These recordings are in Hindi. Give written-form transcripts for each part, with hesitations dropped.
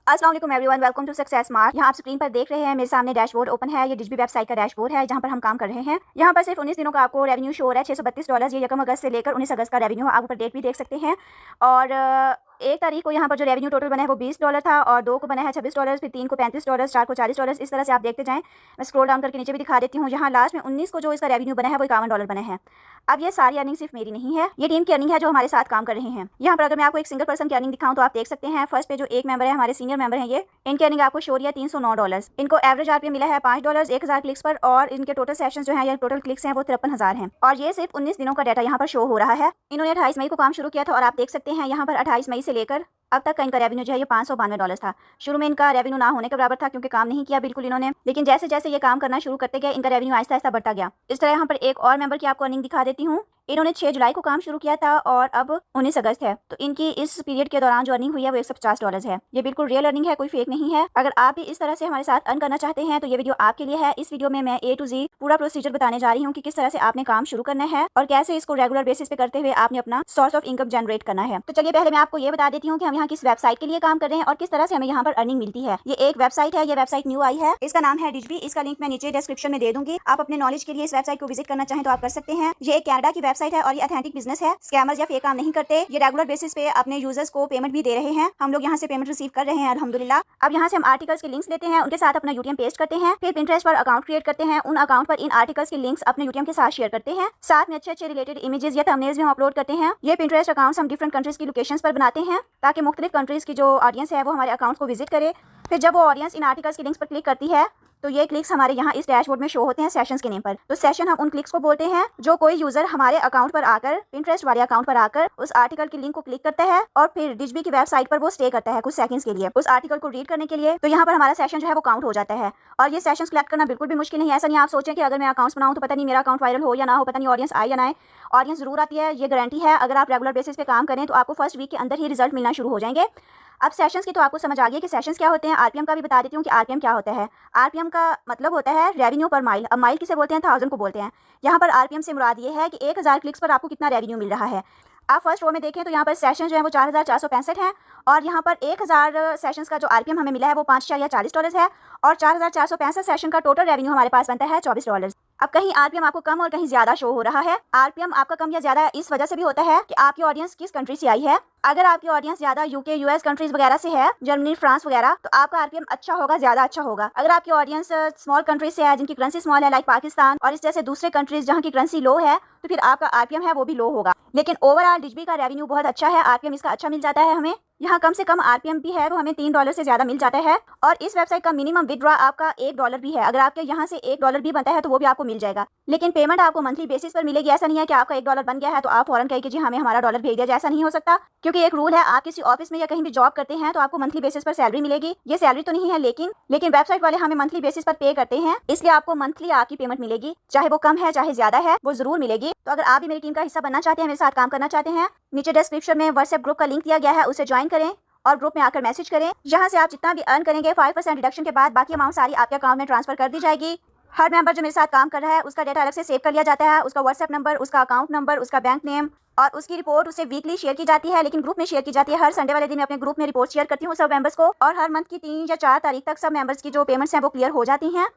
अस्सलाम वालेकुम everyone, welcome to Success Smart. यहाँ आप स्क्रीन पर देख रहे हैं, मेरे सामने डैशबोर्ड ओपन है। ये डिज्बी वेबसाइट का डैशबोर्ड है जहाँ पर हम काम कर रहे हैं। यहाँ पर सिर्फ 19 दिनों का आपको रेवेन्यू शो हो रहा है, $632। ये 1 अगस्त से लेकर 19 अगस्त का रेवेन्यू, आप ऊपर डेट भी देख सकते हैं। और 1 तारीख को यहाँ पर जो रेवेन्यू टोटल बना है वो $20 था, और 2 को बना है $26, फिर 3 को $35, 4 को $40। इस तरह से आप देखते जाएँ। मैं स्क्रॉल डाउन करके नीचे भी दिखा देती हूँ। यहाँ लास्ट में 19 को जो इसका रेवेन्यू बना है वो $51 बना है। अब ये सारी अर्निंग सिर्फ मेरी नहीं है, ये टीम की अर्निंग है जो हमारे साथ काम कर रहे हैं। यहाँ पर अगर मैं आपको एक सिंगल पर्सन की अर्निंग दिखाऊं तो आप देख सकते हैं, फर्स्ट पे जो एक मेंबर है, हमारे सीनियर मेंबर हैं, ये इनकी अर्निंग आपको शो रही है $309। इनको एवरेज आरपीएम मिला है $5 1000 क्लिक्स पर, और इनके टोटल सेशन जो है या टोटल क्लिक्स हैं वो 53,000 हैं। और ये सिर्फ 19 दिनों का डाटा यहाँ पर शो हो रहा है। इन्होंने 28 मई को काम शुरू किया था, और आप देख सकते हैं यहाँ पर 28 मई से लेकर अब तक का इनका रेवेन्यू जो है ये $592 था। शुरू में इनका रेवेन्यू ना होने के बराबर था क्योंकि काम नहीं किया बिल्कुल इन्होंने, लेकिन जैसे जैसे ये काम करना शुरू करते गए इनका रेवेन्यू आहिस्ता आहिस्ता बढ़ता गया। इस तरह यहाँ पर एक और मेंबर की आपको अर्निंग दिखा देती हूँ। इन्होंने 6 जुलाई को काम शुरू किया था और अब 19 अगस्त है, तो इनकी इस पीरियड के दौरान जो अर्निंग हुई है वो $150 है। ये बिल्कुल रियल अर्निंग है, कोई फेक नहीं है। अगर आप भी इस तरह से हमारे साथ अर्न करना चाहते हैं तो ये वीडियो आपके लिए है। इस वीडियो में मैं A to Z पूरा प्रोसीजर बताने जा रही हूँ कि किस तरह से आपने काम शुरू करना है और कैसे इसको रेगुलर बेसिस पे करते हुए आपने अपना सोर्स ऑफ इनकम जनरेट करना है। तो चलिए पहले मैं आपको ये बता देती हूँ कि हम यहाँ किस वेबसाइट के लिए काम कर रहे हैं और किस तरह से हमें यहाँ पर अर्निंग मिलती है। ये एक वेबसाइट है, ये वेबसाइट न्यू आई है, इसका नाम है डिज्बी। इसका लिंक मैं नीचे डिस्क्रिप्शन में दे दूंगी। आप अपने नॉलेज के लिए इस वेबसाइट को विजिट करना चाहें तो आप कर सकते हैं। ये एक कनाडा की वेबसाइट है और ये ऑथेंटिक बिजनेस है। स्कैमर्स या फेक काम नहीं करते। ये रेगुलर बेसिस पे अपने यूजर्स को पेमेंट भी दे रहे हैं। हम लोग यहाँ से पेमेंट रिसीव कर रहे हैं अल्हम्दुलिल्लाह। अब यहाँ से हम आर्टिकल्स के लिंक्स लेते हैं, उनके साथ अपना यूटीएम पेस्ट करते हैं, फिर पिंटरेस्ट पर अकाउंट क्रिएट करते हैं। उन अकाउंट पर इन आर्टिकल्स के लिंक्स अपने यूटीएम के साथ शेयर करते हैं। साथ में अच्छे अच्छे रिलेटेड इमेजेस या थंबनेल्स भी हम अपलोड करते हैं। ये पिंटरेस्ट अकाउंट्स हम डिफरेंट कंट्रीज की लोकेशंस पर बनाते हैं ताकि मुख्तलिफ कंट्रीज की जो ऑडियंस है वो हमारे अकाउंट को विजिट करे। फिर जब वो ऑडियंस इन आर्टिकल्स के लिंक्स पर क्लिक करती है तो ये क्लिक्स हमारे यहाँ इस डैशबोर्ड में शो होते हैं सेशंस के नेम पर। तो सेशन हम उन क्लिक्स को बोलते हैं जो कोई यूजर हमारे अकाउंट पर आकर, पिंटरेस्ट वाले अकाउंट पर आकर उस आर्टिकल के लिंक को क्लिक करता है और फिर डिज्बी की वेबसाइट पर वो स्टे करता है कुछ सेकंड्स के लिए उस आर्टिकल को रीड करने के लिए। तो यहाँ पर हमारा सेशन जो है वो काउंट हो जाता है। और ये सेशंस कलेक्ट करना बिल्कुल भी मुश्किल नहीं है। ऐसा नहीं आप सोचें कि अगर मैं अकाउंट्स बनाऊँ तो पता नहीं मेरा अकाउंट वायरल हो या ना हो, पता नहीं ऑडियंस आए या ना आए। ऑडियंस जरूर आती है, ये गारंटी है। अगर आप रेगुलर बेसिस पे काम करें तो आपको फर्स्ट वीक के अंदर ही रिजल्ट मिलना शुरू हो जाएंगे। अब सेशंस की तो आपको समझ आ गई कि सेशंस क्या होते हैं। आरपीएम का भी बता देती हूँ कि आरपीएम क्या होता है। आरपीएम का मतलब होता है रेवेन्यू पर माइल। अब माइल किसे बोलते हैं? 1000 को बोलते हैं। यहाँ पर आरपीएम से मुराद ये है कि 1000 क्लिक्स पर आपको कितना रेवेन्यू मिल रहा है। आप फर्स्ट रो में देखें तो यहाँ पर सेशन जो है वो 4465 हैं, और यहाँ पर 1000 सेशंस का जो आरपीएम हमें मिला है वो $540 है, और 4465 सेशन का टोटल रेवेन्यू हमारे पास बनता है $24। अब कहीं आरपीएम आपको कम और कहीं ज्यादा शो हो रहा है। आरपीएम आपका कम या ज्यादा इस वजह से भी होता है कि आपकी ऑडियंस किस कंट्री से आई है। अगर आपकी ऑडियंस ज्यादा यूके यूएस कंट्रीज वगैरह से है, जर्मनी फ्रांस वगैरह, तो आपका आरपीएम अच्छा होगा, ज्यादा अच्छा होगा। अगर आपकी ऑडियंस स्मॉल कंट्रीज से है, जिनकी करेंसी स्मॉल है, लाइक पाकिस्तान और इस जैसे दूसरे कंट्रीज जहाँ की करेंसी लो है, तो फिर आपका आरपीएम है वो भी लो होगा। लेकिन ओवरऑल डिज्बी का रेवेन्यू बहुत अच्छा है, आरपीएम इसका अच्छा मिल जाता है हमें। यहाँ कम से कम आरपीएम भी है वो हमें $3 से ज्यादा मिल जाता है। और इस वेबसाइट का मिनिमम विड्रॉ आपका $1 भी है। अगर आपके यहाँ से $1 भी बनता है तो वो भी आपको मिल जाएगा, लेकिन पेमेंट आपको मंथली बेसिस पर मिलेगी। ऐसा नहीं है कि आपका $1 बन गया है तो आप फौरन कहे कि जी हमें हमारा डॉलर भेज दिया जाए। ऐसा नहीं हो सकता, क्योंकि एक रूल है, आप किसी ऑफिस में या कहीं भी जॉब करते हैं तो आपको मंथली बेसिस पर सैलरी मिलेगी। ये सैलरी तो नहीं है, लेकिन वेबसाइट वाले हमें मंथली बेसिस पर पे करते हैं, इसलिए आपको मंथली आपकी पेमेंट मिलेगी, चाहे वो कम है चाहे ज्यादा है, वो जरूर मिलेगी। तो अगर आप भी मेरी टीम का हिस्सा बनना चाहते हैं, मेरे साथ काम करना चाहते हैं, नीचे डिस्क्रिप्शन में व्हाट्सएप ग्रुप का लिंक दिया गया है, उसे ज्वाइन करें और ग्रुप में आकर मैसेज करें। यहाँ से आप जितना भी अर्न करेंगे 5% डिडक्शन के बाद बाकी अमाउंट सारी आपके अकाउंट में ट्रांसफर कर दी जाएगी। हर मेंबर जो मेरे साथ काम कर रहा है उसका डेटा अलग से सेव कर लिया जाता है, उसका व्हाट्सएप नंबर, उसका अकाउंट नंबर, उसका बैंक नेम, और उसकी रिपोर्ट उसे वीकली शेयर की जाती है, लेकिन ग्रुप में शेयर की जाती है। हर संडे वाले दिन मैं अपने ग्रुप में रिपोर्ट शेयर करती हूँ सब मेंबर्स को, और हर मंथ की 3 या 4 तारीख तक सब मेंबर्स की जो पेमेंट्स हैं वो क्लियर हो जाती हैं।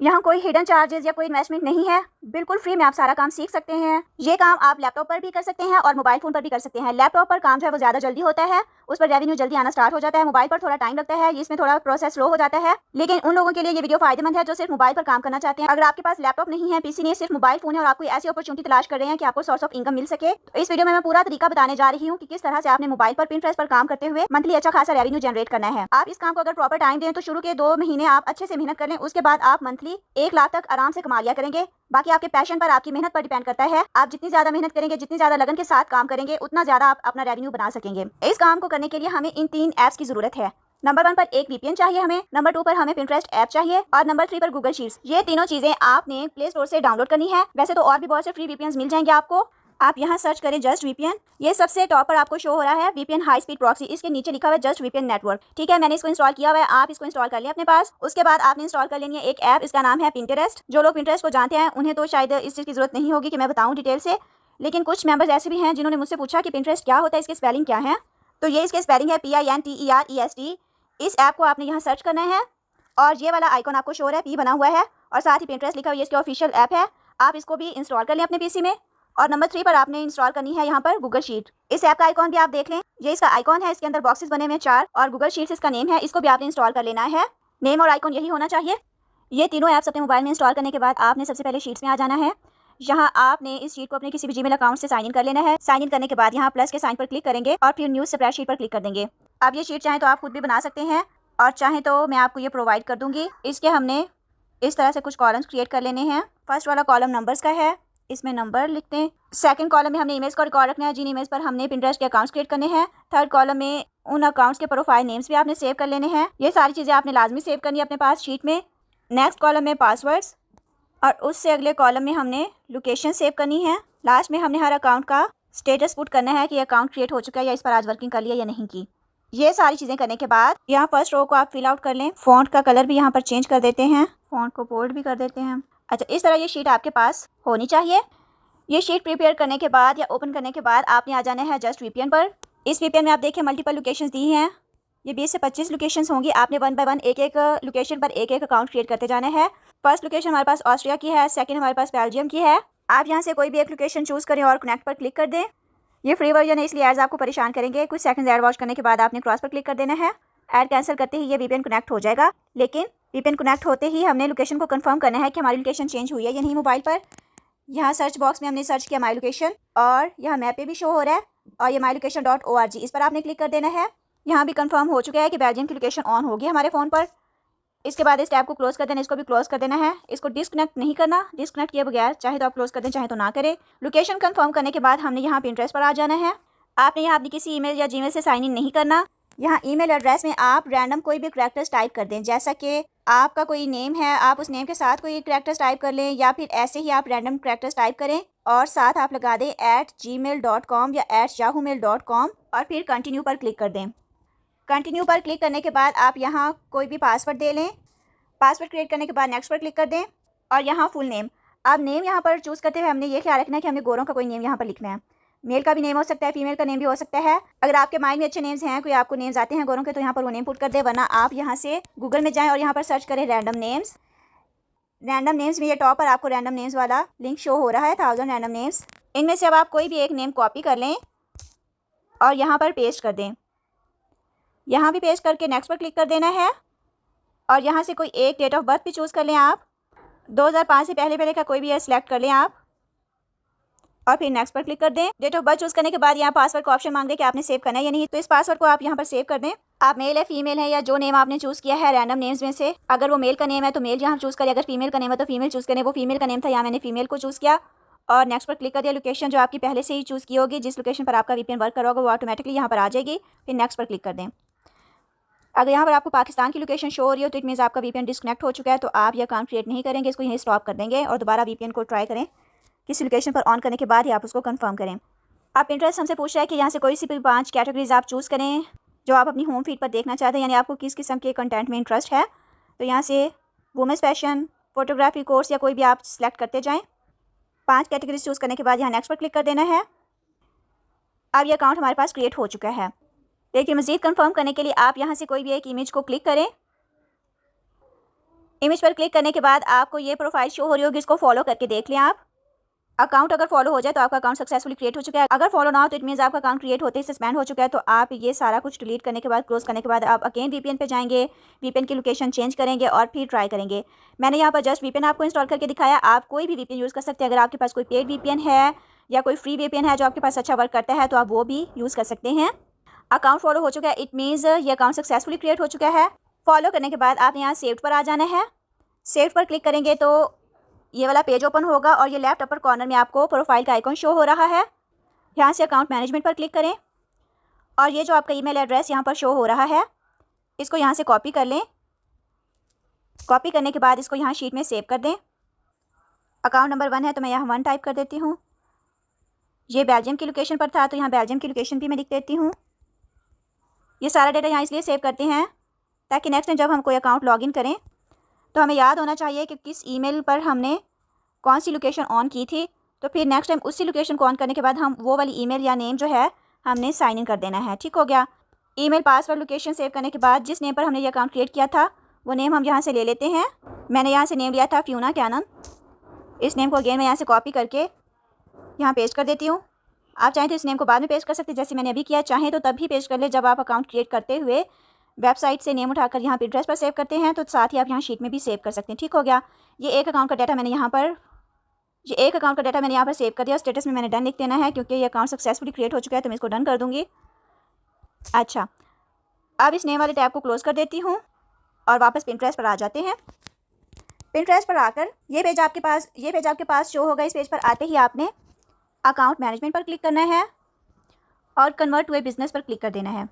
यहाँ कोई हिडन चार्जेस या कोई इन्वेस्टमेंट नहीं है, बिल्कुल फ्री में आप सारा काम सीख सकते हैं। ये काम आप लैपटॉप पर भी कर सकते हैं और मोबाइल फोन पर भी कर सकते हैं। लैपटॉप पर काम जो है वो ज्यादा जल्दी होता है, उस पर रेवेन्यू जल्दी आना स्टार्ट हो जाता है। मोबाइल पर थोड़ा टाइम लगता है, इसमें थोड़ा प्रोसेस स्लो हो जाता है, लेकिन उन लोगों के लिए ये वीडियो फायदेमंद है जो सिर्फ मोबाइल पर काम करना चाहते हैं। अगर आपके पास लैपटॉप नहीं है, पीसी नहीं, सिर्फ मोबाइल फोन है और आप कोई ऐसी अपॉर्चुनिटी तलाश कर रहे हैं कि आपको सोर्स ऑफ इनकम मिल सके, तो इस वीडियो में मैं पूरा तरीका बताने जा रही हूँ कि किस तरह से आपने मोबाइल पर पिंटरेस्ट पर काम करते हुए मंथली अच्छा खासा रेवेन्यू जनरेट करना है। आप इस काम को अगर प्रॉपर टाइम दें तो शुरू के 2 महीने आप अच्छे से मेहनत कर लें, उसके बाद आप मंथली 1 लाख तक आराम से कमा लिया करेंगे। बाकी आपके पैशन पर, आपकी मेहनत पर डिपेंड करता है। आप जितनी ज्यादा मेहनत करेंगे, जितनी ज्यादा लगन के साथ काम करेंगे, उतना ज्यादा आप अपना रेवेन्यू बना सकेंगे। इस काम को करने के लिए हमें इन 3 ऐप्स की जरूरत है। नंबर 1 पर एक वीपीएन चाहिए हमें, नंबर 2 पर हमें पिंटरेस्ट ऐप चाहिए, और नंबर 3 पर गूगल शीट्स। ये तीनों चीजें आपने प्ले स्टोर से डाउनलोड करनी है। वैसे तो और भी बहुत से फ्री वीपीएन मिल जाएंगे आपको। आप यहाँ सर्च करें जस्ट वीपीएन, ये सबसे टॉप पर आपको शो हो रहा है वीपीएन हाई स्पीड प्रॉक्सी। इसके नीचे लिखा हुआ है जस्ट वीपीएन नेटवर्क। ठीक है, मैंने इसको इंस्टॉल किया हुआ है, आप इसको इंस्टॉल कर लें अपने पास। उसके बाद आपने इंस्टॉल कर लेनी है एक ऐप, इसका नाम है पिंटरेस्ट। जो लोग पिंटरेस्ट को जानते हैं उन्हें तो शायद इस चीज़ की जरूरत नहीं होगी कि मैं बताऊँ डिटेल से, लेकिन कुछ मेंबर्स ऐसे भी हैं जिन्होंने मुझसे पूछा कि पिंटरेस्ट क्या होता है, इसके स्पेलिंग क्या है। तो ये इसके स्पेलिंग है PINTEREST। इस ऐप को आपने यहाँ सर्च करना है और ये वाला आइकॉन आपको शो हो रहा है, पी बना हुआ है और साथ ही पिंटरेस्ट लिखा हुआ है, ये इसकी ऑफिशियल ऐप है। आप इसको भी इंस्टॉल कर लें अपने पीसी में। और नंबर 3 पर आपने इंस्टॉल करनी है यहाँ पर गूगल शीट। इस ऐप का आइकॉन भी आप देख लें, ये इसका आइकॉन है, इसके अंदर बॉक्सेस बने हुए हैं 4 और गूगल शीट्स इसका नेम है। इसको भी आपने इंस्टॉल कर लेना है। नेम और आइकॉन यही होना चाहिए। ये तीनों ऐप्स अपने मोबाइल में इंस्टॉल करने के बाद आपने सबसे पहले शीट्स में आ जाना है। यहाँ आपने इस शीट को अपने किसी भी जीमेल अकाउंट से साइन इन कर लेना है। साइन इन करने के बाद यहाँ प्लस के साइन पर क्लिक करेंगे और फिर न्यू स्प्रेडशीट पर क्लिक कर देंगे। अब ये शीट चाहें तो आप खुद भी बना सकते हैं और चाहें तो मैं आपको ये प्रोवाइड कर दूंगी। इसके हमने इस तरह से कुछ कॉलम्स क्रिएट कर लेने हैं। फर्स्ट वाला कॉलम नंबर्स का है, इसमें नंबर लिखते हैं। सेकंड कॉलम में हमने इमेज का रिकॉर्ड रखना है, जिन इमेज पर हमने पिंटरेस्ट के अकाउंट्स क्रिएट करने हैं। थर्ड कॉलम में उन अकाउंट्स के प्रोफाइल नेम्स भी आपने सेव कर लेने हैं। ये सारी चीज़ें आपने लाजमी सेव करनी है अपने पास शीट में। नेक्स्ट कॉलम में पासवर्ड्स और उससे अगले कॉलम में हमने लोकेशन सेव करनी है। लास्ट में हमने हर अकाउंट का स्टेटस पुट करना है कि अकाउंट क्रिएट हो चुका है या इस पर आज वर्किंग कर लिया या नहीं की। ये सारी चीज़ें करने के बाद यहाँ फर्स्ट रो को आप फिल आउट कर लें। फ़ॉन्ट का कलर भी यहाँ पर चेंज कर देते हैं, फ़ॉन्ट को बोल्ड भी कर देते हैं। अच्छा, इस तरह ये शीट आपके पास होनी चाहिए। ये शीट प्रिपेयर करने के बाद या ओपन करने के बाद आपने आ जाना है जस्ट वीपीएन पर। इस वीपीएन में आप देखिए मल्टीपल लोकेशंस दी हैं, ये 20 से 25 लोकेशंस होंगी। आपने 1 बाय 1 एक एक लोकेशन पर एक एक अकाउंट क्रिएट करते जाना है। फर्स्ट लोकेशन हमारे पास ऑस्ट्रिया की है, सेकंड हमारे पास बेल्जियम की है। आप यहाँ से कोई भी एक लोकेशन चूज़ करें और कनेक्ट पर क्लिक कर दें। ये फ्री वर्जन है इसलिए एड्स आपको परेशान करेंगे। कुछ सेकंड ऐड वॉच करने के बाद आपने क्रॉस पर क्लिक कर देना है। ऐड कैंसिल करते ही ये वीपीएन कनेक्ट हो जाएगा, लेकिन वीपीएन कनेक्ट होते ही हमने लोकेशन को कंफर्म करना है कि हमारी लोकेशन चेंज हुई है या नहीं मोबाइल पर। यहाँ सर्च बॉक्स में हमने सर्च किया माई लोकेशन और यहाँ मैप पे भी शो हो रहा है और ये mylocation.org, इस पर आपने क्लिक कर देना है। यहाँ भी कंफर्म हो चुका है कि बेल्जियम की लोकेशन ऑन होगी हमारे फ़ोन पर। इसके बाद इस टैब को क्लोज कर देना, इसको भी क्लोज कर देना है। इसको डिस्कनेक्ट नहीं करना, डिस्कनेक्ट किए बगैर चाहे तो आप क्लोज कर दें चाहे तो ना करें। लोकेशन कंफर्म करने के बाद हमने यहाँ पिंटरेस्ट पर आ जाना है। आपने यहाँ अपनी किसी ईमेल या जीमेल से साइन इन नहीं करना। यहाँ ईमेल एड्रेस में आप रैंडम कोई भी करैक्टर्स टाइप कर दें, जैसा कि आपका कोई नेम है आप उस नेम के साथ कोई करैक्टर्स टाइप कर लें या फिर ऐसे ही आप रैंडम करैक्टर्स टाइप करें और साथ आप लगा दें @gmail.com या @yahoomail.com और फिर कंटिन्यू पर क्लिक कर दें। कंटिन्यू पर क्लिक करने के बाद आप यहाँ कोई भी पासवर्ड दे लें। पासवर्ड क्रिएट करने के बाद नेक्स्ट पर क्लिक कर दें और यहाँ फुल नेम। अब नेम यहाँ पर चूज़ करते हुए हमने ये ख्याल रखना है कि हमें गोरों का कोई नेम यहाँ पर लिखना है। मेल का भी नेम हो सकता है, फीमेल का नेम भी हो सकता है। अगर आपके माइंड में अच्छे नेम्स हैं, कोई आपको नेम्स आते हैं गोरों के, तो यहाँ पर वो नेम पुट कर दे, वरना आप यहाँ से गूगल में जाएं और यहाँ पर सर्च करें रैंडम नेम्स। रैंडम नेम्स में ये टॉप पर आपको रैंडम नेम्स वाला लिंक शो हो रहा है, 1000 रैंडम नेम्स। इनमें से अब आप कोई भी एक नेम कॉपी कर लें और यहाँ पर पेस्ट कर दें। यहाँ भी पेस्ट करके नेक्स्ट पर क्लिक कर देना है और यहाँ से कोई एक डेट ऑफ बर्थ भी चूज़ कर लें। आप 2005 से पहले का कोई भी ईयर सेलेक्ट कर लें आप और फिर नेक्स्ट पर क्लिक कर दें। डेट ऑफ बर्थ चूज़ करने के बाद यहाँ पासवर्ड का ऑप्शन मांग रहे कि आपने सेव करना है या नहीं, तो इस पासवर्ड को आप यहाँ पर सेव कर दें। आप मेल है, फीमेल है या जो नेम आपने चूज़ किया है रैंडम नेम्स में से, अगर वो मेल का नेम है तो मेल यहाँ चूज़ करें, अगर फीमेल का नेम है तो फीमेल चूज़ करें। वो फीमेल का नेम था, यहाँ मैंने फीमेल को चूज़ किया और नेक्स्ट पर क्लिक कर दिया। लोकेशन जो आपकी पहले से ही चूज़ की होगी, जिस लोकेशन पर आपका वीपीएन वर्क कर होगा वो ऑटोमेटिकली यहाँ पर आ जाएगी। फिर नेक्स्ट पर क्लिक कर दें। अगर यहाँ पर आपको पाकिस्तान की लोकेशन शो हो रही हो तो इट मीन्स आपका वीपीएन डिस्कनेक्ट हो चुका है, तो आप ये अकाउंट क्रिएट नहीं करेंगे, इसको यहीं स्टॉप कर देंगे और दोबारा वीपीएन को ट्राई करें। किसी लोकेशन पर ऑन करने के बाद ही आप उसको कंफर्म करें। आप इंटरेस्ट हमसे पूछ रहे हैं कि यहाँ से कोई सी भी 5 कैटेगरीज आप चूज़ करें जो आप अपनी होम फीड पर देखना चाहते हैं, यानी आपको किस किस्म के कंटेंट में इंटरेस्ट है। तो यहाँ से वुमेंस फैशन, फोटोग्राफी कोर्स या कोई भी आप सिलेक्ट करते जाएँ। 5 कैटेगरीज चूज़ करने के बाद यहाँ नेक्स्ट पर क्लिक कर देना है। अब ये अकाउंट हमारे पास क्रिएट हो चुका है। लेकिन मज़ीद कंफर्म करने के लिए आप यहाँ से कोई भी एक इमेज को क्लिक करें। इमेज पर क्लिक करने के बाद आपको ये प्रोफाइल शो हो रही होगी, इसको फॉलो करके देख लें आप। अकाउंट अगर फॉलो हो जाए तो आपका अकाउंट सक्सेसफुली क्रिएट हो चुका है। अगर फॉलो ना हो तो इट मीन्स आपका अकाउंट क्रिएट होते ही सस्पेंड हो चुका है। तो आप ये सारा कुछ डिलीट करने के बाद, क्लोज करने के बाद आप अगेन वीपीएन पे जाएंगे, वीपीएन की लोकेशन चेंज करेंगे और फिर ट्राई करेंगे। मैंने यहाँ पर जस्ट वीपीएन आपको इंस्टॉल करके दिखाया। आप कोई भी वीपीएन यूज़ कर सकते हैं। अगर आपके पास कोई पेड वीपीएन है या कोई फ्री वीपीएन है जो आपके पास अच्छा वर्क करता है तो आप वो भी यूज़ कर सकते हैं। अकाउंट फॉलो हो चुका है, इट मीन्स ये अकाउंट सक्सेसफुली क्रिएट हो चुका है। फॉलो करने के बाद आप यहाँ सेव्ड पर आ जाना है। सेव्ड पर क्लिक करेंगे तो ये वाला पेज ओपन होगा और ये लेफ्ट अपर कॉर्नर में आपको प्रोफाइल का आइकॉन शो हो रहा है। यहाँ से अकाउंट मैनेजमेंट पर क्लिक करें और ये जो आपका ईमेल एड्रेस यहाँ पर शो हो रहा है इसको यहाँ से कॉपी कर लें। कॉपी करने के बाद इसको यहाँ शीट में सेव कर दें। अकाउंट नंबर 1 है तो मैं यहाँ 1 टाइप कर देती हूँ। ये बेल्जियम की लोकेशन पर था तो यहाँ बेल्जियम की लोकेशन भी मैं लिख देती हूँ। ये सारा डेटा यहाँ इसलिए सेव करते हैं ताकि नेक्स्ट टाइम जब हम कोई अकाउंट लॉगिन करें तो हमें याद होना चाहिए कि किस ईमेल पर हमने कौन सी लोकेशन ऑन की थी। तो फिर नेक्स्ट टाइम उसी लोकेशन को ऑन करने के बाद हम वो वाली ईमेल या नेम जो है हमने साइन इन कर देना है। ठीक हो गया। ईमेल, पासवर्ड, लोकेशन सेव करने के बाद जिस नेम पर हमने ये अकाउंट क्रिएट किया था वो नेम हम यहाँ से ले लेते हैं। मैंने यहाँ से नेम लिया था फ्यूना कैनन। इस नेम को अगेन मैं यहाँ से कॉपी करके यहाँ पेस्ट कर देती हूँ। आप चाहें तो इस नेम को बाद में पेस्ट कर सकते हैं, जैसे मैंने अभी किया। चाहें तो तब भी पेस्ट कर ले जब आप अकाउंट क्रिएट करते हुए वेबसाइट से नेम उठाकर यहाँ पिंटरेस्ट पर सेव करते हैं, तो साथ ही आप यहाँ शीट में भी सेव कर सकते हैं। ठीक हो गया। ये एक अकाउंट का डाटा मैंने यहाँ पर सेव कर दिया। स्टेटस में मैंने डन लिख देना है क्योंकि ये अकाउंट सक्सेसफुली क्रिएट हो चुका है, तो मैं इसको डन कर दूँगी। अच्छा, अब इस नेम वाले टैब को क्लोज कर देती हूँ और वापस पिंटरेस्ट पर आ जाते हैं। पिंटरेस्ट पर आकर ये पेज आपके पास शो होगा। इस पेज पर आते ही आपने अकाउंट मैनेजमेंट पर क्लिक करना है और कन्वर्ट टू ए बिज़नेस पर क्लिक कर देना है।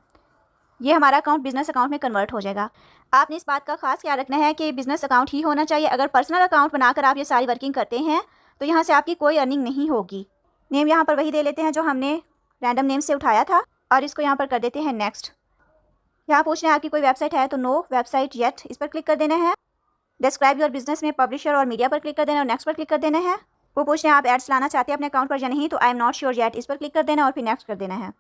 ये हमारा अकाउंट बिजनेस अकाउंट में कन्वर्ट हो जाएगा। आपने इस बात का खास ख्याल रखना है कि बिजनेस अकाउंट ही होना चाहिए। अगर पर्सनल अकाउंट बनाकर आप ये सारी वर्किंग करते हैं तो यहाँ से आपकी कोई अर्निंग नहीं होगी। नेम यहाँ पर वही दे लेते हैं जो हमने रैंडम नेम से उठाया था और इसको यहाँ पर कर देते हैं नेक्स्ट। यहाँ पूछना है आपकी कोई वेबसाइट है, तो नो वेबसाइट येट, इस पर क्लिक कर देना है। डिस्क्राइब योर बिजनेस में पब्लिशर और मीडिया पर क्लिक कर देना और नेक्स्ट पर क्लिक कर देना है। वो पूछना है आप एड्स लाना चाहते हैं अपने अकाउंट पर या नहीं, तो I am not sure yet, इस पर क्लिक कर देना और फिर नेक्स्ट कर देना है।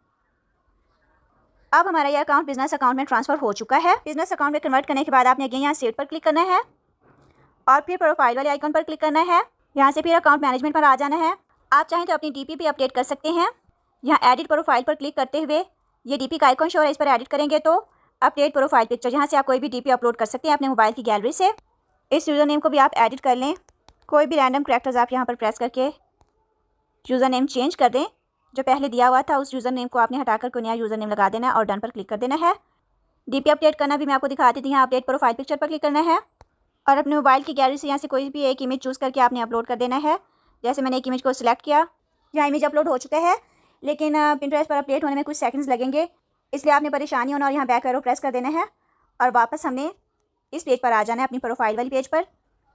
अब हमारा ये अकाउंट बिजनेस अकाउंट में ट्रांसफर हो चुका है। बिजनेस अकाउंट में कन्वर्ट करने के बाद आपने अगेन यहाँ सेव पर क्लिक करना है और फिर प्रोफाइल वाले आइकन पर क्लिक करना है। यहाँ से फिर अकाउंट मैनेजमेंट पर आ जाना है। आप चाहें तो अपनी डीपी भी अपडेट कर सकते हैं। यहाँ एडिट प्रोफाइल पर क्लिक करते हुए ये डीपी का आइकन शो है, इस पर एडिट करेंगे तो अपडेट प्रोफाइल पिक्चर, यहाँ से आप कोई भी डीपी अपलोड कर सकते हैं अपने मोबाइल की गैलरी से। इस यूज़र नेम को भी आप एडिट कर लें। कोई भी रैंडम कैरेक्टर्स आप यहाँ पर प्रेस करके यूज़र नेम चेंज कर दें। जो पहले दिया हुआ था उस यूज़र नेम को आपने हटाकर कोई नया यूज़र नेम लगा देना है और डन पर क्लिक कर देना है। डीपी अपडेट करना भी मैं आपको दिखाती थी। यहाँ अपडेट प्रोफाइल पिक्चर पर क्लिक करना है और अपने मोबाइल की गैलरी से यहाँ से कोई भी एक इमेज चूज़ करके आपने अपलोड कर देना है। जैसे मैंने एक इमेज को सिलेक्ट किया, यहाँ इमेज अपलोड हो चुका है, लेकिन पिंटरेस्ट पर अपडेट होने में कुछ सेकंड्स लगेंगे, इसलिए आपने परेशानी होना और यहाँ बैक एरो प्रेस कर देना है और वापस हमने इस पेज पर आ जाना है, अपनी प्रोफाइल वाली पेज पर।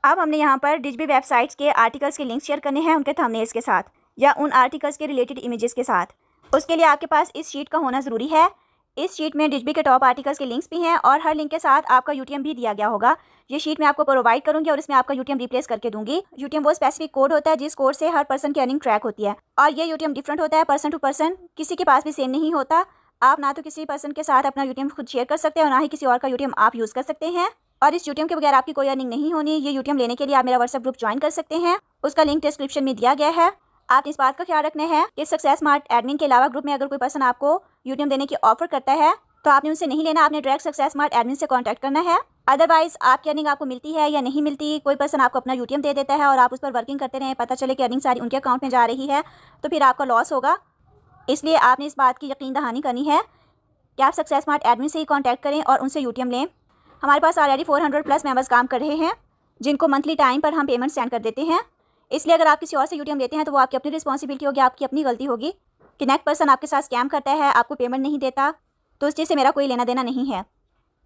अब हमने यहाँ पर डिजिबी वेबसाइट्स के आर्टिकल्स के लिंक शेयर करने हैं उनके थंबनेल्स के साथ या उन आर्टिकल्स के रिलेटेड इमेजेस के साथ। उसके लिए आपके पास इस शीट का होना ज़रूरी है। इस शीट में डिजिबी के टॉप आर्टिकल्स के लिंक्स भी हैं और हर लिंक के साथ आपका यूटीएम भी दिया गया होगा। ये शीट मैं आपको प्रोवाइड करूंगी और इसमें आपका यूटीएम रिप्लेस करके दूंगी। यूटीएम वो स्पेसिफिक कोड होता है जिस कोड से हर पर्सन की अर्निंग ट्रैक होती है और ये यूटीएम डिफरेंट होता है पर्सन टू पर्सन, किसी के पास भी सेम नहीं होता। आप ना तो किसी पर्सन के साथ अपना यूटीएम खुद शेयर कर सकते हैं और ना ही किसी और का यूटीएम आप यूज़ कर सकते हैं। और इस यूटीएम के बगैर आपकी कोई अर्निंग नहीं होनी। ये यूटीएम लेने के लिए आप मेरा व्हाट्सएप ग्रुप ज्वाइन कर सकते हैं, उसका लिंक डिस्क्रिप्शन में दिया गया है। आप इस बात का ख्याल रखना है कि सक्सेस स्मार्ट एडमिन के अलावा ग्रुप में अगर कोई पर्सन आपको यूटीएम देने की ऑफर करता है तो आपने उनसे नहीं लेना, आपने डायरेक्ट सक्सेस स्मार्ट एडमिन से कांटेक्ट करना है। अदरवाइज आपकी अर्निंग आपको मिलती है या नहीं मिलती, कोई पर्सन आपको अपना यूटीएम दे देता है और आप उस पर वर्किंग करते रहें, पता चले कि अर्निंग सारी उनके अकाउंट में जा रही है, तो फिर आपका लॉस होगा। इसलिए आपने इस बात की यकीन दहानी करनी है कि आप सक्सेस स्मार्ट एडमिन से ही कॉन्टैक्ट करें और उनसे यूटीएम लें। हमारे पास ऑलरेडी 400+ मेंबर्स काम कर रहे हैं जिनको मंथली टाइम पर हम पेमेंट सेंड कर देते हैं। इसलिए अगर आप किसी और से यूटीएम लेते हैं तो वो आपकी अपनी रिस्पॉन्सिबिलिटी होगी, आपकी अपनी गलती होगी। कि नेक्स्ट पर्सन आपके साथ स्कैम करता है, आपको पेमेंट नहीं देता, तो उस चीज़ से मेरा कोई लेना देना नहीं है।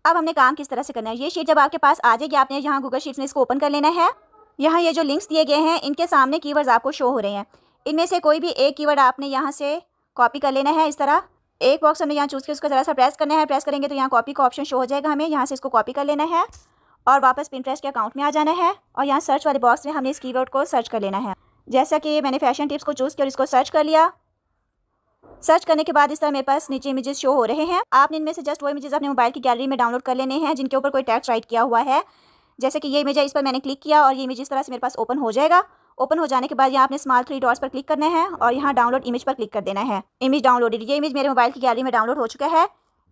अब हमने काम किस तरह से करना है, ये शीट जब आपके पास आ जाएगी आपने यहाँ गूगल शीट्स में इसको ओपन कर लेना है। यहाँ ये जो लिंक्स दिए गए हैं इनके सामने कीवर्ड्स आपको शो हो रहे हैं। इनमें से कोई भी एक कीवर्ड आपने यहाँ से कॉपी कर लेना है। इस तरह एक बॉक्स हमने यहाँ चूज़ किया, उसको ज़रा सा प्रेस करना है। प्रेस करेंगे तो यहाँ कॉपी का ऑप्शन शो हो जाएगा, हमें यहाँ से इसको कॉपी कर लेना है और वापस पिंटरेस्ट के अकाउंट में आ जाना है और यहाँ सर्च वाले बॉक्स में हमने इस कीवर्ड को सर्च कर लेना है। जैसा कि मैंने फैशन टिप्स को चूज़ किया और इसको सर्च कर लिया। सर्च करने के बाद इस तरह मेरे पास नीचे इमेजेस शो हो रहे हैं। आपने इनमें से जस्ट वो इमेजेस अपने मोबाइल की गैलरी में डाउनलोड कर लेने हैं जिनके ऊपर कोई टेक्स्ट राइट किया हुआ है। जैसे कि ये इमेज है, इस पर मैंने क्लिक किया और ये इमेज इस तरह से मेरे पास ओपन हो जाएगा। ओपन हो जाने के बाद यहाँ आपने स्मॉल 3 डॉट्स पर क्लिक करना है और यहाँ डाउनलोड इमेज पर क्लिक कर देना है। इमेज डाउनलोडेड, ये इमेज मेरे मोबाइल की गैलरी में डाउनलोड हो चुका है।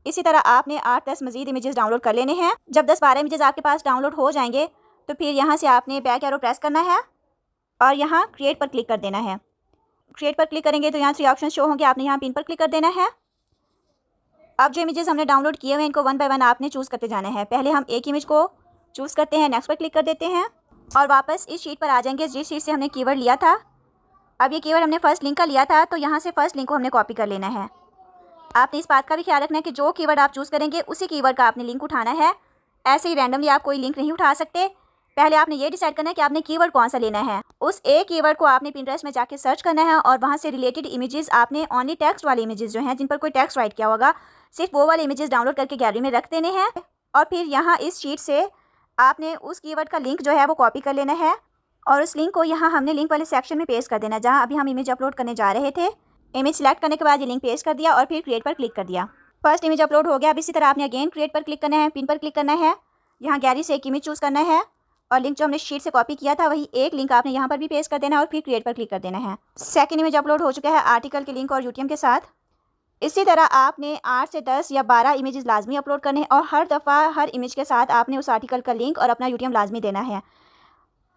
इसी तरह आपने 8-10 मजीद इमेजेस डाउनलोड कर लेने हैं। जब 10-12 इमेजेस आपके पास डाउनलोड हो जाएंगे तो फिर यहाँ से आपने बैक एरो प्रेस करना है और यहाँ क्रिएट पर क्लिक कर देना है। क्रिएट पर क्लिक करेंगे तो यहाँ 3 ऑप्शन शो होंगे, आपने यहाँ पिन पर क्लिक कर देना है। अब जो इमेजेस हमने डाउनलोड किए हुए हैं इनको 1 बाय 1 आपने चूज़ करते जाना है। पहले हम एक इमेज को चूज़ करते हैं, नेक्स्ट पर क्लिक कर देते हैं और वापस इस शीट पर आ जाएंगे जिस शीट से हमने कीवर्ड लिया था। अब ये कीवर्ड हमने फर्स्ट लिंक का लिया था तो यहाँ से फर्स्ट लिंक को हमने कॉपी कर लेना है। आपने इस बात का भी ख्याल रखना है कि जो कीवर्ड आप चूज़ करेंगे उसी कीवर्ड का आपने लिंक उठाना है। ऐसे ही रैंडमली आप कोई लिंक नहीं उठा सकते। पहले आपने ये डिसाइड करना है कि आपने कीवर्ड कौन सा लेना है। उस एक कीवर्ड को आपने पिंटरेस्ट में जाके सर्च करना है और वहाँ से रिलेटेड इमेजेस आपने ओनली टेक्स्ट वाले इमेजेस जो हैं जिन पर कोई टेक्स्ट राइट किया होगा, सिर्फ वो वाले इमेजेस डाउनलोड करके गैलरी में रख देने हैं। और फिर यहाँ इस शीट से आपने उस कीवर्ड का लिंक जो है वो कॉपी कर लेना है और उस लिंक को यहाँ हमने लिंक वाले सेक्शन में पेस्ट कर देना है जहाँ अभी हम इमेज अपलोड करने जा रहे थे। इमेज सेलेक्ट करने के बाद ये लिंक पेस्ट कर दिया और फिर क्रिएट पर क्लिक कर दिया। फर्स्ट इमेज अपलोड हो गया। अब इसी तरह आपने अगेन क्रिएट पर क्लिक करना है, पिन पर क्लिक करना है, यहाँ गैलरी से एक इमेज चूज़ करना है और लिंक जो हमने शीट से कॉपी किया था वही एक लिंक आपने यहाँ पर भी पेस्ट कर देना है और फिर क्रिएट पर क्लिक कर देना है। सेकंड इमेज अपलोड हो चुका है आर्टिकल के लिंक और यूटीएम के साथ। इसी तरह आपने 8 से 10 या 12 इमेजेस लाजमी अपलोड करने हैं और हर दफ़ा हर इमेज के साथ आपने उस आर्टिकल का लिंक और अपना यूटीएम लाजमी देना है।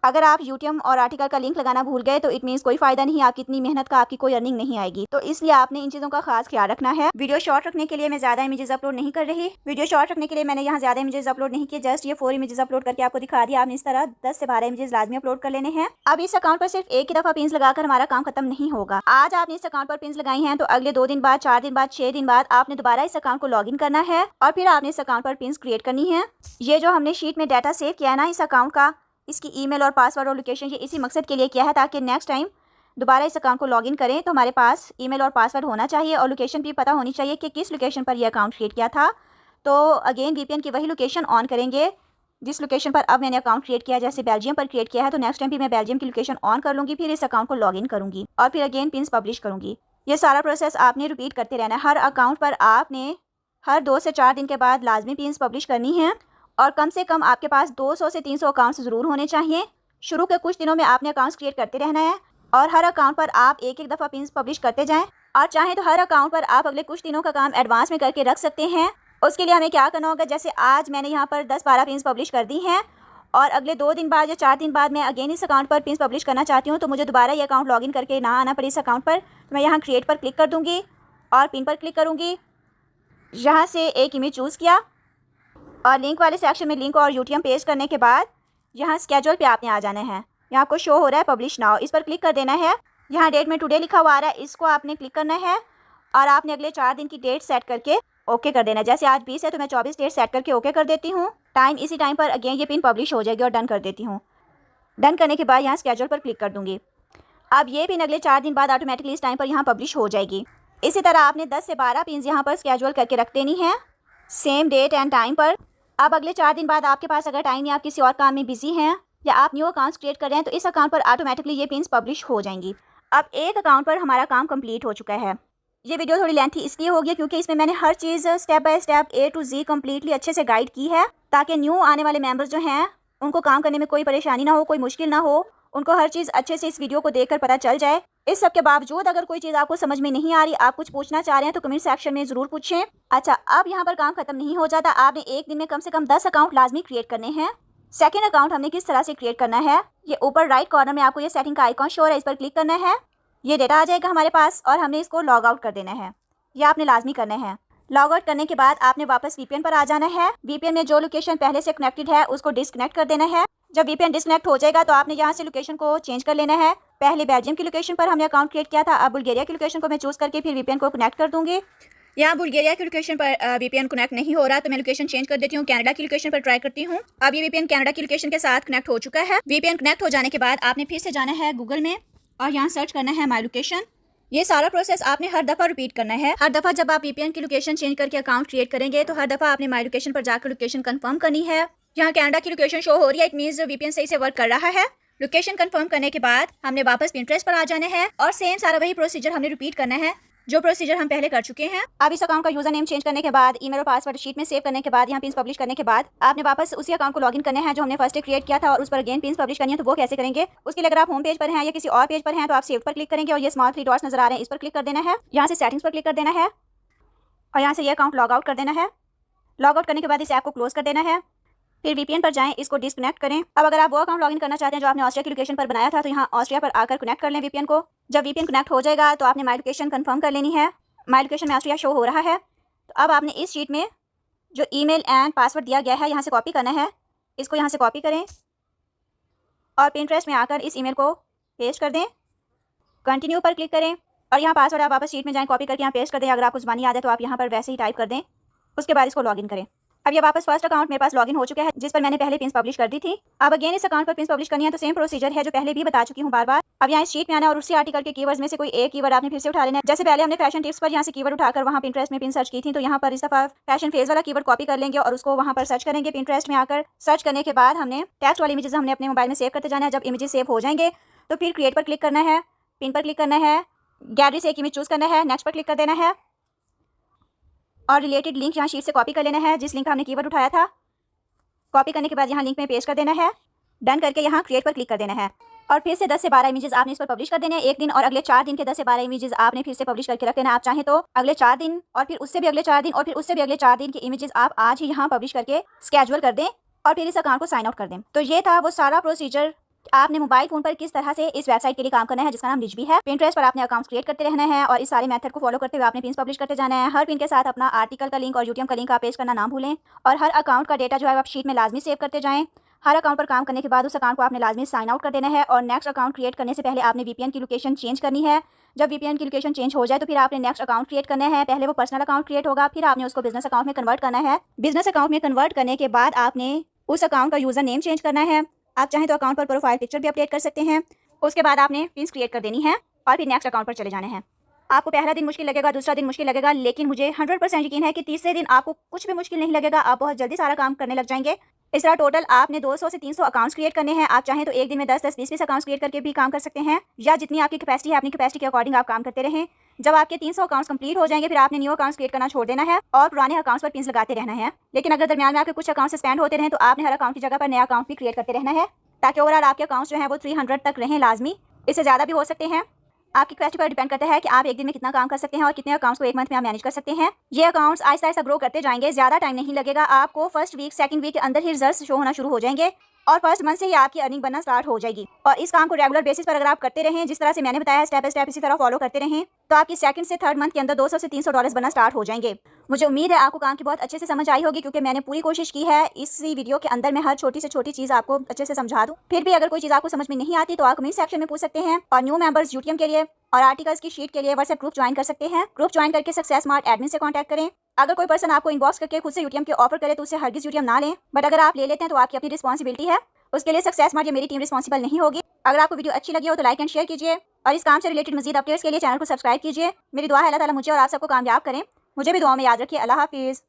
अगर आप यूटीएम और आर्टिकल का लिंक लगाना भूल गए तो इट मीन्स कोई फ़ायदा नहीं, आपकी इतनी मेहनत का आपकी कोई अर्निंग नहीं आएगी। तो इसलिए आपने इन चीज़ों का खास ख्याल रखना है। वीडियो शॉर्ट रखने के लिए मैं ज़्यादा इमेजेस अपलोड नहीं कर रही। वीडियो शॉर्ट रखने के लिए मैंने यहाँ ज़्यादा इमेजेस अपलोड नहीं किए, जस्ट ये 4 इमेजेस अपलोड करके आपको दिखा दिया। आपने इस तरह 10 से 12 इमेजेस लाजमी अपलोड कर लेने हैं। अब इस अकाउंट पर सिर्फ एक ही दफ़ा पिन्स लगाकर हमारा काम खत्म नहीं होगा। आज आपने इस अकाउंट पर पिन्स लगाई हैं तो अगले 2 दिन बाद, 4 दिन बाद, 6 दिन बाद आपने दोबारा इस अकाउंट को लॉगिन करना है और फिर आपने इस अकाउंट पर पिन्स क्रिएट करनी है। ये जो हमने शीट में डाटा सेव किया है ना इस अकाउंट का, इसकी ईमेल और पासवर्ड और लोकेशन, ये इसी मकसद के लिए किया है ताकि नेक्स्ट टाइम दोबारा इस अकाउंट को लॉगिन करें तो हमारे पास ईमेल और पासवर्ड होना चाहिए और लोकेशन भी पता होनी चाहिए कि किस लोकेशन पर यह अकाउंट क्रिएट किया था। तो अगेन वीपीएन की वही लोकेशन ऑन करेंगे जिस लोकेशन पर अब मैंने अकाउंट क्रिएट किया है। जैसे बेल्जियम पर क्रिएट किया है तो नेक्स्ट टाइम भी मैं बेल्जियम की लोकेशन ऑन कर लूँगी, फिर इस अकाउंट को लॉगिन करूँगी और फिर अगेन पिन्स पब्लिश करूँगी। ये सारा प्रोसेस आपने रिपीट करते रहना है। हर अकाउंट पर आपने हर 2 से 4 दिन के बाद लाजमी पिन्स पब्लिश करनी है और कम से कम आपके पास 200 से 300 अकाउंट्स ज़रूर होने चाहिए। शुरू के कुछ दिनों में आपने अकाउंट्स क्रिएट करते रहना है और हर अकाउंट पर आप एक एक दफ़ा पिन्स पब्लिश करते जाएं और चाहें तो हर अकाउंट पर आप अगले कुछ दिनों का काम एडवांस में करके रख सकते हैं। उसके लिए हमें क्या करना होगा, जैसे आज मैंने यहाँ पर 10-12 पिन्स पब्लिश कर दी हैं और अगले 2 दिन बाद या 4 दिन बाद मैं अगेन इस अकाउंट पर पिन्स पब्लिश करना चाहती हूँ तो मुझे दोबारा ये अकाउंट लॉगिन करके ना आना पड़े इस अकाउंट पर। तो मैं यहाँ क्रिएट पर क्लिक कर दूँगी और पिन पर क्लिक करूँगी। यहाँ से एक इमेज चूज़ किया और लिंक वाले सेक्शन में लिंक और यूटीएम पेस्ट करने के बाद यहाँ स्केड्यूल पे आपने आ जाना है। यहाँ आपको शो हो रहा है पब्लिश नाउ, इस पर क्लिक कर देना है। यहाँ डेट में टुडे लिखा हुआ आ रहा है, इसको आपने क्लिक करना है और आपने अगले 4 दिन की डेट सेट करके ओके कर देना है। जैसे आज 20 है तो मैं 24 डेट सेट करके ओके कर देती हूँ। इसी टाइम पर अगेन ये पिन पब्लिश हो जाएगी और डन कर देती हूँ। डन करने के बाद यहाँ स्केड्यूल पर क्लिक कर दूँगी। अब ये पिन अगले 4 दिन बाद ऑटोमेटिकली इस टाइम पर यहाँ पब्लिश हो जाएगी। इसी तरह आपने 10 से 12 पिन्स यहाँ पर स्केड्यूल करके रख देनी है सेम डेट एंड टाइम पर। अब अगले 4 दिन बाद आपके पास अगर टाइम या आप किसी और काम में बिजी हैं या आप न्यू अकाउंट्स क्रिएट कर रहे हैं तो इस अकाउंट पर ऑटोमेटिकली ये पिन्स पब्लिश हो जाएंगी। अब एक अकाउंट पर हमारा काम कंप्लीट हो चुका है। ये वीडियो थोड़ी लेंथी इसलिए हो गई क्योंकि इसमें मैंने हर चीज़ step by step A to Z completely अच्छे से गाइड की है ताकि न्यू आने वाले मेंबर्स जो हैं उनको काम करने में कोई परेशानी ना हो, कोई मुश्किल ना हो, उनको हर चीज़ अच्छे से इस वीडियो को देखकर पता चल जाए। इस सब के बावजूद अगर कोई चीज़ आपको समझ में नहीं आ रही, आप कुछ पूछना चाह रहे हैं तो कमेंट सेक्शन में ज़रूर पूछें। अच्छा, अब यहाँ पर काम खत्म नहीं हो जाता। आपने एक दिन में कम से कम 10 अकाउंट लाजमी क्रिएट करने हैं। सेकंड अकाउंट हमने किस तरह से क्रिएट करना है, ये ऊपर राइट कॉर्नर में आपको ये सेटिंग का आइकॉन शो हो रहा है, इस पर क्लिक करना है। ये डेटा आ जाएगा हमारे पास और हमने इसको लॉग आउट कर देना है। यह आपने लाजमी करना है। लॉग आउट करने के बाद आपने वापस वीपीएन पर आ जाना है। वीपीएन में जो लोकेशन पहले से कनेक्टेड है उसको डिस्कनेक्ट कर देना है। जब वीपीएन डिस्कनेक्ट हो जाएगा तो आपने यहाँ से लोकेशन को चेंज कर लेना है। पहले बेल्जियम की लोकेशन पर हमने अकाउंट क्रिएट किया था, अब बुल्गारिया की लोकेशन को मैं चूज़ करके फिर वीपीएन को कनेक्ट कर दूँगी। यहाँ बुल्गारिया की लोकेशन पर वीपीएन कनेक्ट नहीं हो रहा तो मैं लोकेशन चेंज कर देती हूँ, कनाडा की लोकेशन पर ट्राई करती हूँ। अब ये वीपीएन कनाडा की लोकेशन के साथ कनेक्ट हो चुका है। वीपीएन कनेक्ट हो जाने के बाद आपने फिर से जाना है गूगल में और यहाँ सर्च करना है माई लोकेशन। ये सारा प्रोसेस आपने हर दफ़ा रिपीट करना है। हर दफ़ा जब आप वीपीएन की लोकेशन चेंज करके अकाउंट क्रिएट करेंगे तो हर दफ़ा आपने माई लोकेशन पर जाकर लोकेशन कंफर्म करनी है। यहाँ कनाडा की लोकेशन शो हो रही है, इट मीन्स वीपीएन सही से वर्क कर रहा है। लोकेशन कंफर्म करने के बाद हमने वापस पिंटरेस्ट पर आ जाना है और सेम सारा वही प्रोसीजर हमने रिपीट करना है जो प्रोसीजर हम पहले कर चुके हैं। अब इस अकाउंट का यूजर नेम चेंज करने के बाद, ईमेल और पासवर्ड शीट में सेव करने के बाद, यहाँ पिन्स पब्लिश करने के बाद आपने वापस उसी अकाउंट को लॉगिन करना है जो हमने फर्स्ट क्रिएट किया था और उस पर अगेन पिन्स पब्लिश करनी है। तो वो कैसे करेंगे, उसके लिए अगर आप होम पेज पर हैं या किसी और पेज पर हैं तो आप सेव पर क्लिक करेंगे और ये स्मॉल 3 डॉट्स नजर आ रहे हैं, इस पर क्लिक कर देना है। यहाँ से सेटिंग्स पर क्लिक कर देना है और यहाँ से ये अकाउंट लॉग आउट कर देना है। लॉग आउट करने के बाद इस ऐप को क्लोज कर देना है। फिर वीपीएन पर जाएं, इसको डिस्कनेक्ट करें। अब अगर आप वो अकाउंट लॉगिन करना चाहते हैं जो आपने ऑस्ट्रिया की लोकेशन पर बनाया था तो यहाँ ऑस्ट्रिया पर आकर कनेक्ट कर लें वीपीएन को। जब वीपीएन कनेक्ट हो जाएगा तो आपने माई लोकेशन कंफर्म कर लेनी है। माई लोकेशन में ऑस्ट्रिया शो हो रहा है। तो अब आपने इस शीट में जो ईमेल एंड पासवर्ड दिया गया है यहाँ से कॉपी करना है। इसको यहाँ से कॉपी करें और पिंटरेस्ट में आकर इस ईमेल को पेस्ट कर दें। कंटिन्यू पर क्लिक करें और यहाँ पासवर्ड आप वापस शीट में जाएं, कॉपी करके यहाँ पेस्ट कर दें। अगर आपको ज़बानी याद है तो आप यहाँ पर वैसे ही टाइप कर दें। उसके बाद इसको लॉगिन करें। अब ये वापस फर्स्ट अकाउंट मेरे पास लॉगिन हो चुका है जिस पर मैंने पहले पिन्स पब्लिश कर दी थी। अब अगेन इस अकाउंट पर पिन्स पब्लिश करनी है तो सेम प्रोसीजर है जो पहले भी बता चुकी हूँ बार बार। अब यहाँ इस शीट में आना और उसी आर्टिकल के कीवर्ड्स में से कोई एक कीवर्ड आपने फिर से उठा लेना है। जैसे पहले हमने फैशन टिप्स पर यहाँ से कीवर्ड उठाकर वहाँ पिंटरेस्ट में पिन सर्च की थी, तो यहाँ पर इस दफ़ा फैशन फेज वाला कीवर्ड कॉपी कर लेंगे और उसको वहाँ पर सर्च करेंगे। पिंटरेस्ट में आकर सर्च करने के बाद हमने टेक्स्ट वाली इमेजेस हमने अपने मोबाइल में सेव करते जाना है। जब इमेजेस सेव हो जाएंगे तो फिर क्रिएट पर क्लिक करना है, पिन पर क्लिक करना है, गैलरी से एक इमेज चूज़ करना है, नेक्स्ट पर क्लिक कर देना है। और रिलेटेड लिंक यहाँ शीट से कॉपी कर लेना है, जिस लिंक का हमने कीवर्ड उठाया था। कॉपी करने के बाद यहाँ लिंक में पेस्ट कर देना है। डन करके यहाँ क्रिएट पर क्लिक कर देना है और फिर से 10 से 12 इमेजेस आपने इस पर पब्लिश कर देने हैं एक दिन, और अगले 4 दिन के 10 से 12 इमेजेस आपने फिर से पब्लिश करके रख देना। आप चाहें तो अगले 4 दिन और फिर उससे भी अगले 4 दिन और फिर उससे भी अगले 4 दिन के इमेजेस आप आज ही यहाँ पब्लिश करके स्केड्यूल कर दें और फिर इस अकाउंट को साइन आउट कर दें। तो ये था वो सारा प्रोसीजर, आपने मोबाइल फोन पर किस तरह से इस वेबसाइट के लिए काम करना है जिसका नाम डिजबी है। पिंटरेस्ट पर आपने अकाउंट क्रिएट करते रहना है और इस सारे मेथड को फॉलो करते हुए आपने पिन्स पब्लिश करते जाना है। हर पिन के साथ अपना आर्टिकल का लिंक और यूट्यूब का लिंक आप पेस्ट करना ना भूलें और हर अकाउंट का डेटा जो है आप शीट में लाजमी सेव करते जाएं। हर अकाउंट पर काम करने के बाद उस अकाउंट को आपने लाजमी साइन आउट कर देना है और नेक्स्ट अकाउंट क्रिएट करने से पहले आपने वीपीएन की लोकेशन चेंज करनी है। जब वीपीएन की लोकेशन चेंज हो जाए तो फिर आपने नेक्स्ट अकाउंट क्रिएट करना है। पहले वो पर्सनल अकाउंट क्रिएट होगा, फिर आपने उसको बिजनेस अकाउंट में कन्वर्ट करना है। बिजनेस अकाउंट में कन्वर्ट करने के बाद आपने उस अकाउंट का यूजर नेम चेंज करना है। आप चाहें तो अकाउंट पर प्रोफाइल पिक्चर भी अपडेट कर सकते हैं। उसके बाद आपने पिन्स क्रिएट कर देनी है और फिर नेक्स्ट अकाउंट पर चले जाने हैं। आपको पहला दिन मुश्किल लगेगा, दूसरा दिन मुश्किल लगेगा, लेकिन मुझे 100% यकीन है कि तीसरे दिन आपको कुछ भी मुश्किल नहीं लगेगा। आप बहुत जल्दी सारा काम करने लग जाएंगे। इस तरह टोटल आपने 200 से 300 अकाउंट्स क्रिएट करने हैं। आप चाहें तो एक दिन में 10-10, 20-20 अकाउंट्स क्रिएट करके भी काम कर सकते हैं, या जितनी आपकी कैपेसिटी है अपनी कैपेसिटी के अकॉर्डिंग आप काम करते रहें। जब आपके 300 अकाउंट्स कंप्लीट हो जाएंगे फिर आपने न्यू अकाउंट्स क्रिएट करना छोड़ देना है और पुराने अकाउंट्स पर पिन्स लगाते रहना है। लेकिन अगर दरमियान में आपके कुछ अकाउंट्स सस्पेंड होते रहें तो आपने हर अकाउंट की जगह पर नया अकाउंट भी क्रिएट करते रहना है, ताकि ओवरऑल आपके अकाउंट्स जो हैं वो 300 तक रहें लाजमी। इससे ज़्यादा भी हो सकते हैं। आपकी कैपेसिटी पर डिपेंड करता है कि आप एक दिन में कितना काम कर सकते हैं और कितने अकाउंट्स को एक मंथ में आप मैनेज कर सकते हैं। ये अकाउंट्स आहिस्ता आहिस्ता ग्रो करते जाएंगे, ज़्यादा टाइम नहीं लगेगा। आपको फर्स्ट वीक, सेकंड वीक के अंदर ही रिजल्ट्स शो होना शुरू हो जाएंगे और फर्स्ट मंथ से ही आपकी अर्निंग बनना स्टार्ट हो जाएगी। और इस काम को रेगुलर बेसिस पर अगर आप करते रहें, जिस तरह से मैंने बताया स्टेप बाय स्टेप इसी तरह फॉलो करते रहें, तो आपकी सेकंड से थर्ड मंथ के अंदर 200 से 300 डॉलर्स बनना स्टार्ट हो जाएंगे। मुझे उम्मीद है आपको काम की बहुत अच्छे से समझ आई होगी, क्योंकि मैंने पूरी कोशिश की है इसी वीडियो के अंदर मैं हर छोटी से छोटी चीज़ आपको अच्छे से समझा दूँ। फिर भी अगर कोई चीज़ आपको समझ में नहीं आती तो आप कमेंट सेक्शन में पूछ सकते हैं। और न्यू मेंबर्स यूट्यूब के लिए और आर्टिकल्स की शीट के लिए व्हाट्सएप ग्रुप ज्वाइन कर सकते हैं। ग्रुप ज्वाइन करके सक्सेस स्मार्ट एडमिन से कांटेक्ट करें। अगर कोई पर्सन आपको इनबॉक्स करके खुद से यूट्यूब के ऑफर करे तो उसे हरगिज यूट्यूब ना लें, बट अगर आप ले लेते हैं तो आपकी अपनी रिस्पॉन्सिबिलिटी है। उसके लिए सक्सेस स्मार्ट या मेरी टीम रिस्पॉन्सिबल नहीं होगी। अगर आपको वीडियो अच्छी लगी हो तो लाइक एंड शेयर कीजिए और इस काम से रिलेटेड मजीद अपडेट्स के लिए चैनल को सब्सक्राइब कीजिए। मेरी दुआ है अल्लाह ताला मुझे और आप सबको कामयाब करें। मुझे भी दुआ में याद रखिए। अल्लाह हाफिज़।